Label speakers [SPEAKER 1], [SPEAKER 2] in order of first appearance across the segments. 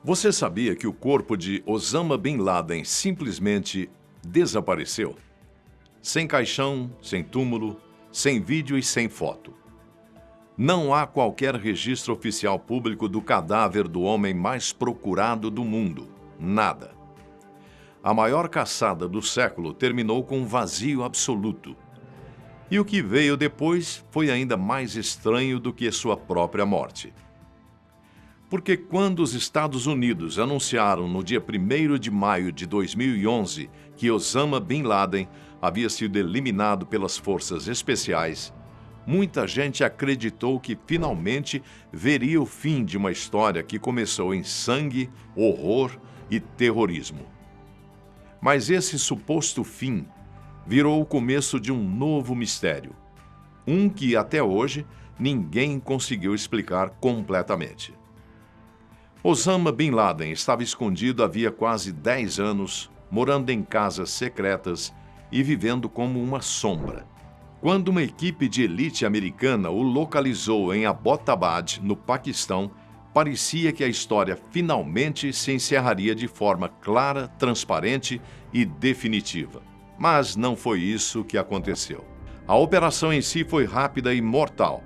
[SPEAKER 1] Você sabia que o corpo de Osama Bin Laden simplesmente desapareceu? Sem caixão, sem túmulo, sem vídeo e sem foto. Não há qualquer registro oficial público do cadáver do homem mais procurado do mundo. Nada. A maior caçada do século terminou com um vazio absoluto. E o que veio depois foi ainda mais estranho do que sua própria morte. Porque quando os Estados Unidos anunciaram no dia 1º de maio de 2011 que Osama Bin Laden havia sido eliminado pelas forças especiais, muita gente acreditou que finalmente veria o fim de uma história que começou em sangue, horror e terrorismo. Mas esse suposto fim virou o começo de um novo mistério. Um que até hoje ninguém conseguiu explicar completamente. Osama Bin Laden estava escondido havia quase 10 anos, morando em casas secretas e vivendo como uma sombra. Quando uma equipe de elite americana o localizou em Abbottabad, no Paquistão, parecia que a história finalmente se encerraria de forma clara, transparente e definitiva. Mas não foi isso que aconteceu. A operação em si foi rápida e mortal,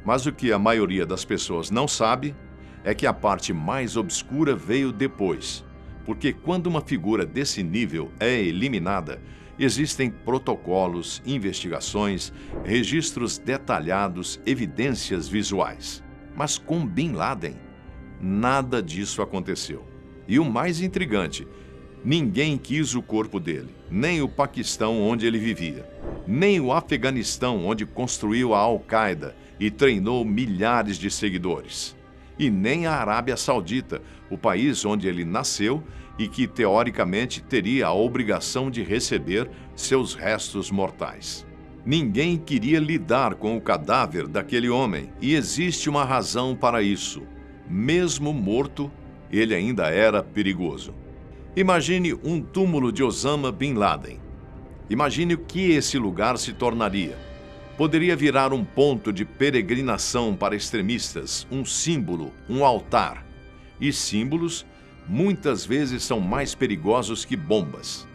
[SPEAKER 1] mas o que a maioria das pessoas não sabe é que a parte mais obscura veio depois, porque quando uma figura desse nível é eliminada, existem protocolos, investigações, registros detalhados, evidências visuais. Mas com Bin Laden, nada disso aconteceu. E o mais intrigante, ninguém quis o corpo dele, nem o Paquistão onde ele vivia, nem o Afeganistão onde construiu a Al-Qaeda e treinou milhares de seguidores. E nem a Arábia Saudita, o país onde ele nasceu e que, teoricamente, teria a obrigação de receber seus restos mortais. Ninguém queria lidar com o cadáver daquele homem, e existe uma razão para isso. Mesmo morto, ele ainda era perigoso. Imagine um túmulo de Osama Bin Laden. Imagine o que esse lugar se tornaria. Poderia virar um ponto de peregrinação para extremistas, um símbolo, um altar. E símbolos, muitas vezes, são mais perigosos que bombas.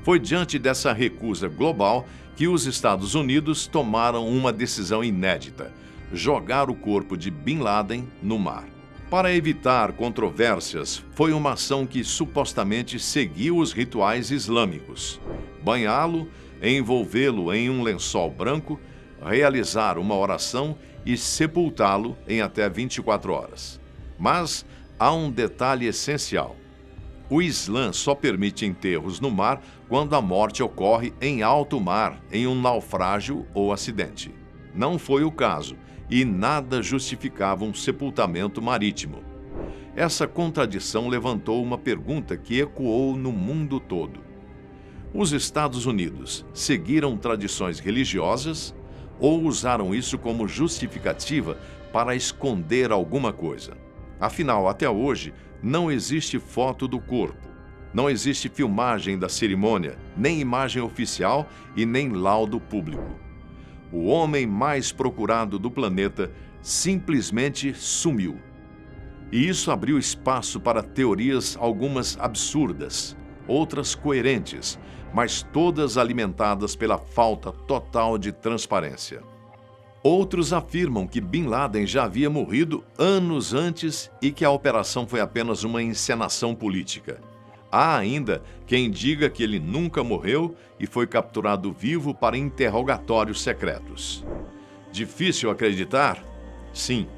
[SPEAKER 1] Foi diante dessa recusa global que os Estados Unidos tomaram uma decisão inédita: jogar o corpo de Bin Laden no mar. Para evitar controvérsias, foi uma ação que supostamente seguiu os rituais islâmicos: banhá-lo, envolvê-lo em um lençol branco, realizar uma oração e sepultá-lo em até 24 horas. Mas há um detalhe essencial. O Islã só permite enterros no mar quando a morte ocorre em alto mar, em um naufrágio ou acidente. Não foi o caso, e nada justificava um sepultamento marítimo. Essa contradição levantou uma pergunta que ecoou no mundo todo. Os Estados Unidos seguiram tradições religiosas ou usaram isso como justificativa para esconder alguma coisa? Afinal, até hoje, não existe foto do corpo, não existe filmagem da cerimônia, nem imagem oficial e nem laudo público. O homem mais procurado do planeta simplesmente sumiu. E isso abriu espaço para teorias, algumas absurdas, outras coerentes, mas todas alimentadas pela falta total de transparência. Outros afirmam que Bin Laden já havia morrido anos antes e que a operação foi apenas uma encenação política. Há ainda quem diga que ele nunca morreu e foi capturado vivo para interrogatórios secretos. Difícil acreditar? Sim.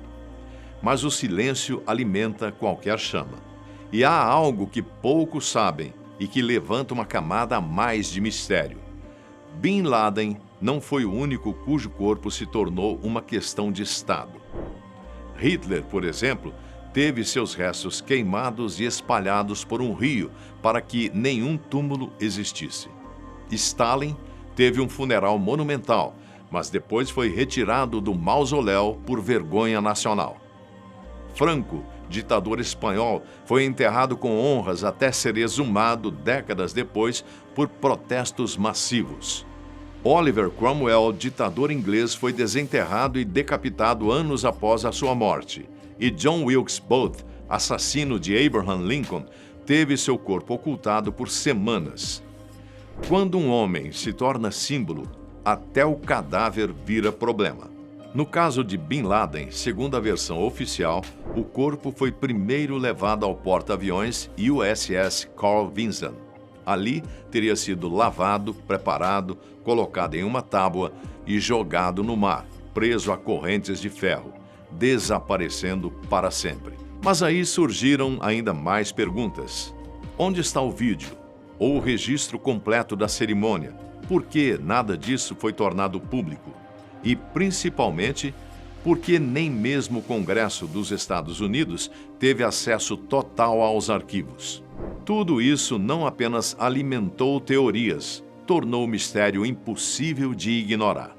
[SPEAKER 1] Mas o silêncio alimenta qualquer chama. E há algo que poucos sabem e que levanta uma camada a mais de mistério. Bin Laden não foi o único cujo corpo se tornou uma questão de Estado. Hitler, por exemplo, teve seus restos queimados e espalhados por um rio para que nenhum túmulo existisse. Stalin teve um funeral monumental, mas depois foi retirado do mausoléu por vergonha nacional. Franco, ditador espanhol, foi enterrado com honras até ser exumado décadas depois por protestos massivos. Oliver Cromwell, ditador inglês, foi desenterrado e decapitado anos após a sua morte. E John Wilkes Booth, assassino de Abraham Lincoln, teve seu corpo ocultado por semanas. Quando um homem se torna símbolo, até o cadáver vira problema. No caso de Bin Laden, segundo a versão oficial, o corpo foi primeiro levado ao porta-aviões USS Carl Vinson. Ali teria sido lavado, preparado, colocado em uma tábua e jogado no mar, preso a correntes de ferro, desaparecendo para sempre. Mas aí surgiram ainda mais perguntas. Onde está o vídeo? Ou o registro completo da cerimônia? Por que nada disso foi tornado público? E, principalmente, por que nem mesmo o Congresso dos Estados Unidos teve acesso total aos arquivos? Tudo isso não apenas alimentou teorias, tornou o mistério impossível de ignorar.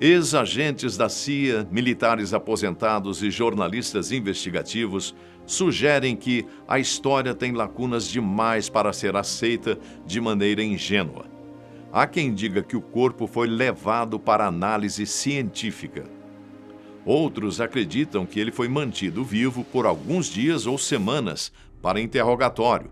[SPEAKER 1] Ex-agentes da CIA, militares aposentados e jornalistas investigativos sugerem que a história tem lacunas demais para ser aceita de maneira ingênua. Há quem diga que o corpo foi levado para análise científica. Outros acreditam que ele foi mantido vivo por alguns dias ou semanas para interrogatório.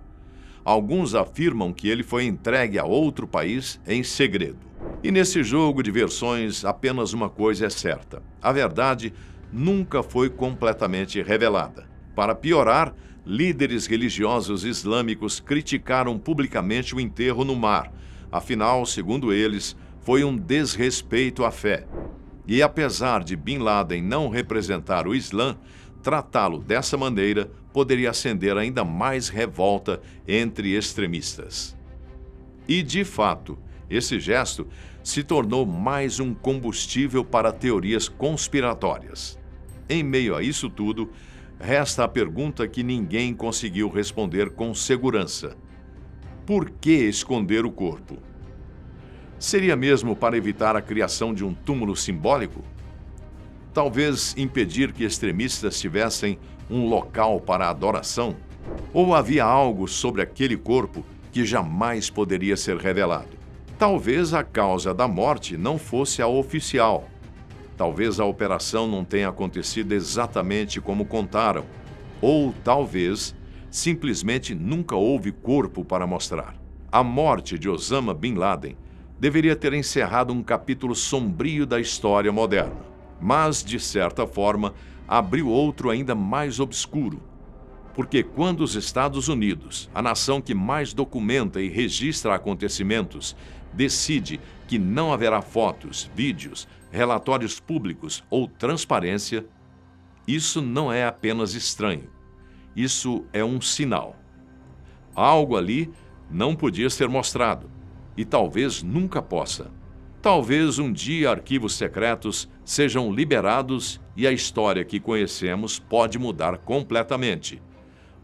[SPEAKER 1] Alguns afirmam que ele foi entregue a outro país em segredo. E nesse jogo de versões, apenas uma coisa é certa: a verdade nunca foi completamente revelada. Para piorar, líderes religiosos islâmicos criticaram publicamente o enterro no mar. Afinal, segundo eles, foi um desrespeito à fé. E apesar de Bin Laden não representar o Islã, tratá-lo dessa maneira poderia acender ainda mais revolta entre extremistas. E, de fato, esse gesto se tornou mais um combustível para teorias conspiratórias. Em meio a isso tudo, resta a pergunta que ninguém conseguiu responder com segurança: por que esconder o corpo? Seria mesmo para evitar a criação de um túmulo simbólico? Talvez impedir que extremistas tivessem um local para adoração? Ou havia algo sobre aquele corpo que jamais poderia ser revelado? Talvez a causa da morte não fosse a oficial. Talvez a operação não tenha acontecido exatamente como contaram. Ou talvez simplesmente nunca houve corpo para mostrar. A morte de Osama Bin Laden deveria ter encerrado um capítulo sombrio da história moderna, mas, de certa forma, abriu outro ainda mais obscuro. Porque quando os Estados Unidos, a nação que mais documenta e registra acontecimentos, decide que não haverá fotos, vídeos, relatórios públicos ou transparência, isso não é apenas estranho. Isso é um sinal. Algo ali não podia ser mostrado e talvez nunca possa. Talvez um dia arquivos secretos sejam liberados e a história que conhecemos pode mudar completamente.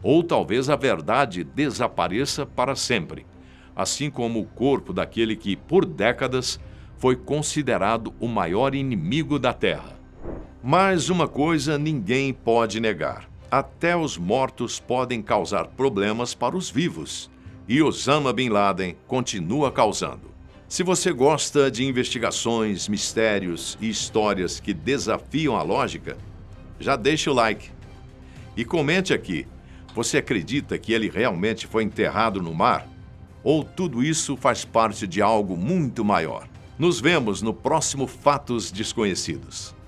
[SPEAKER 1] Ou talvez a verdade desapareça para sempre, assim como o corpo daquele que, por décadas, foi considerado o maior inimigo da Terra. Mas uma coisa ninguém pode negar: até os mortos podem causar problemas para os vivos. E Osama Bin Laden continua causando. Se você gosta de investigações, mistérios e histórias que desafiam a lógica, já deixa o like. E comente aqui: você acredita que ele realmente foi enterrado no mar? Ou tudo isso faz parte de algo muito maior? Nos vemos no próximo Fatos Desconhecidos.